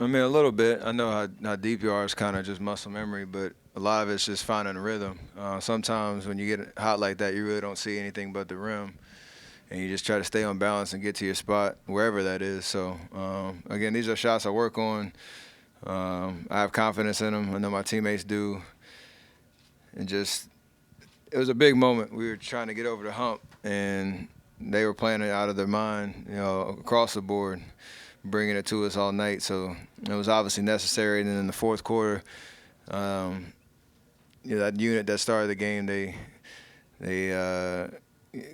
I mean, a little bit. I know how deep you are is kind of just muscle memory, but a lot of it's just finding a rhythm. Sometimes when you get hot like that, you really don't see anything but the rim, and you just try to stay on balance and get to your spot wherever that is. So again, these are shots I work on. I have confidence in them. I know my teammates do, and just it was a big moment. We were trying to get over the hump, and they were playing it out of their mind, across the board, bringing it to us all night. So it was obviously necessary. And then in the fourth quarter, um, that unit that started the game, they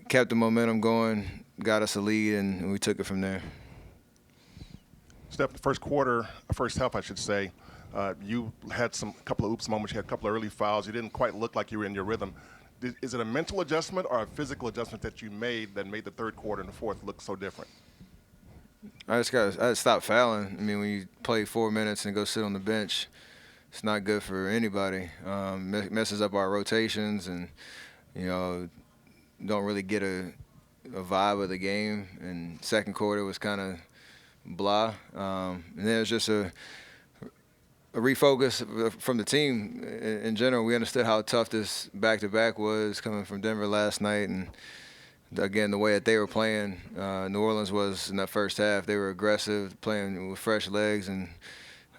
kept the momentum going, got us a lead, and we took it from there. Steph, the first half, I should say, you had some couple of oops moments. You had a couple of early fouls. You didn't quite look like you were in your rhythm. Is it a mental adjustment or a physical adjustment that you made that made the third quarter and the fourth look so different? I had to stop fouling. I mean, when you play 4 minutes and go sit on the bench, it's not good for anybody. Messes up our rotations, and you know, don't really get a vibe of the game. And second quarter was kind of blah. And then it was just a refocus from the team in general. We understood how tough this back-to-back was coming from Denver last night, and again, the way that they were playing, New Orleans was in that first half. They were aggressive, playing with fresh legs, and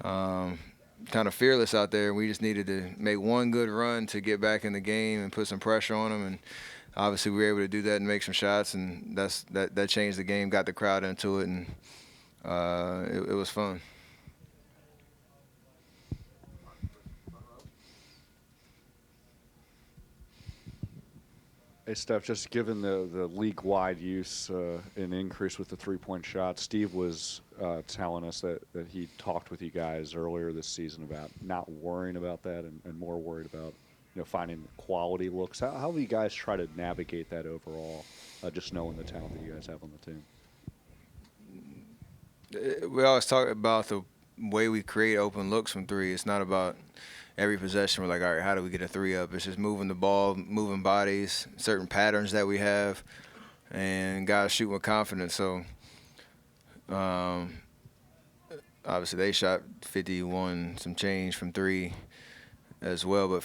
kind of fearless out there. We just needed to make one good run to get back in the game and put some pressure on them. And obviously, we were able to do that and make some shots, and that changed the game, got the crowd into it, and it was fun. Hey, Steph, just given the league-wide use and increase with the three-point shot, Steve was telling us that he talked with you guys earlier this season about not worrying about that and more worried about finding quality looks. How do you guys try to navigate that overall, just knowing the talent that you guys have on the team? We always talk about the way we create open looks from three. It's not about every possession. We're like, all right, how do we get a three up? It's just moving the ball, moving bodies, certain patterns that we have, and guys shoot with confidence. So obviously they shot 51 some change from three as well. But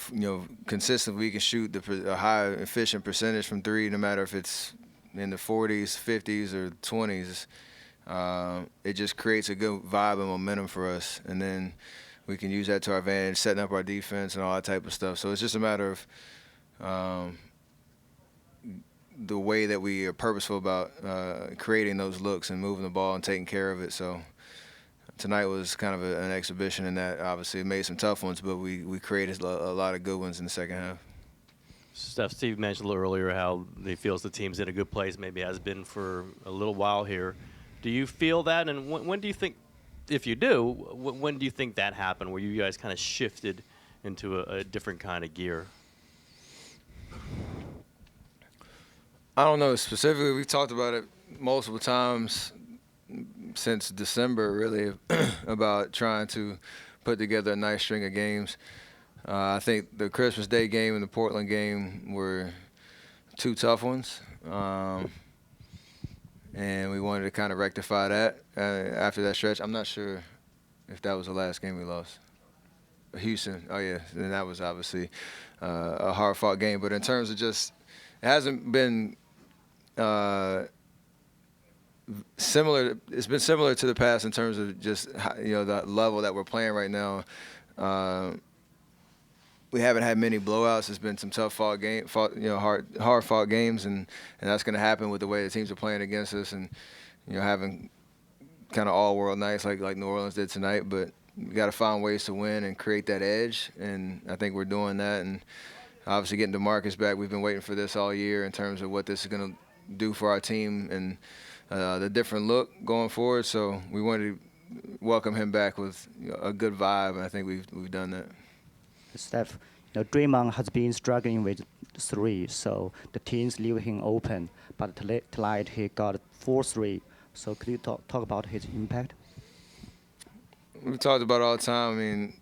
consistently we can shoot a high efficient percentage from three, no matter if it's in the 40s, 50s, or 20s. It just creates a good vibe and momentum for us, and then we can use that to our advantage, setting up our defense and all that type of stuff. So it's just a matter of the way that we are purposeful about creating those looks and moving the ball and taking care of it. So tonight was kind of an exhibition in that. Obviously, it made some tough ones, but we created a lot of good ones in the second half. Steve mentioned a little earlier how he feels the team's in a good place, maybe has been for a little while here. Do you feel that, and when do you think, if you do, when do you think that happened, where you guys kind of shifted into a different kind of gear? I don't know specifically. We've talked about it multiple times since December, really, about trying to put together a nice string of games. I think the Christmas Day game and the Portland game were two tough ones. And we wanted to kind of rectify that after that stretch. I'm not sure if that was the last game we lost. Houston, oh yeah, and that was obviously a hard-fought game. But in terms of just, it hasn't been similar. It's been similar to the past in terms of just the level that we're playing right now. We haven't had many blowouts. It's been some tough hard fought games, and that's going to happen with the way the teams are playing against us, and having kind of all world nights like New Orleans did tonight. But we got to find ways to win and create that edge, and I think we're doing that. And obviously getting Demarcus back, we've been waiting for this all year in terms of what this is going to do for our team and the different look going forward. So we wanted to welcome him back with a good vibe, and I think we've done that. Steph, Draymond has been struggling with three, so the teams leave him open. But tonight he got 4-3. So could you talk about his impact? We talked about it all the time. I mean,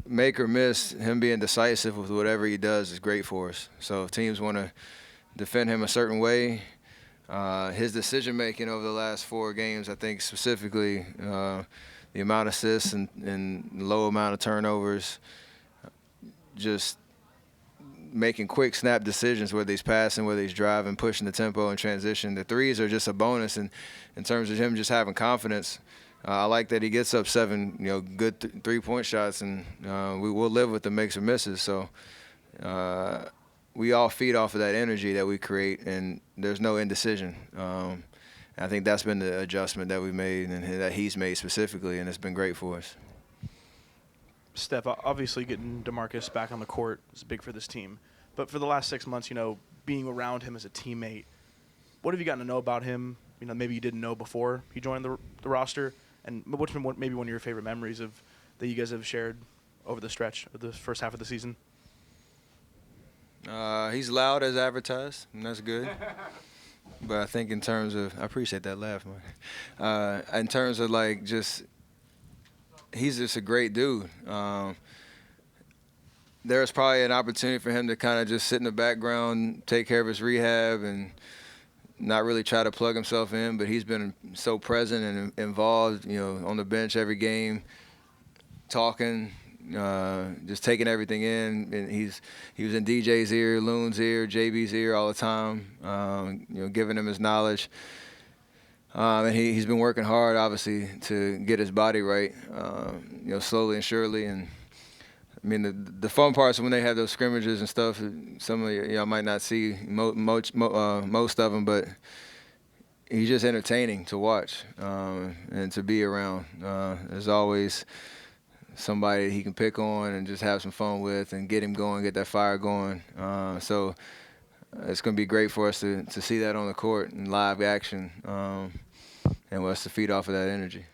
make or miss, him being decisive with whatever he does is great for us. So if teams want to defend him a certain way, His decision making over the last 4 games, I think specifically the amount of assists and low amount of turnovers, just making quick snap decisions, whether he's passing, whether he's driving, pushing the tempo in transition. The threes are just a bonus in terms of him just having confidence. I like that he gets up 7, good 3-point shots, and we will live with the makes or misses. So we all feed off of that energy that we create, and there's no indecision. I think that's been the adjustment that we've made and that he's made specifically, and it's been great for us. Steph, obviously getting Demarcus back on the court is big for this team. But for the last 6 months, being around him as a teammate, what have you gotten to know about him? Maybe you didn't know before he joined the roster. And what's been maybe one of your favorite memories that you guys have shared over the stretch of the first half of the season? He's loud as advertised, and that's good. But I think in terms of, I appreciate that laugh, Mike. In terms of he's just a great dude. There's probably an opportunity for him to kind of just sit in the background, take care of his rehab, and not really try to plug himself in. But he's been so present and involved, on the bench every game, talking, just taking everything in. And he was in DJ's ear, Loon's ear, JB's ear all the time, giving him his knowledge. And he's been working hard, obviously, to get his body right, slowly and surely. And I mean, the fun parts when they have those scrimmages and stuff. Some of y'all might not see most of them, but he's just entertaining to watch and to be around. There's always somebody he can pick on and just have some fun with and get him going, get that fire going. So it's going to be great for us to see that on the court in live action, and us to feed off of that energy.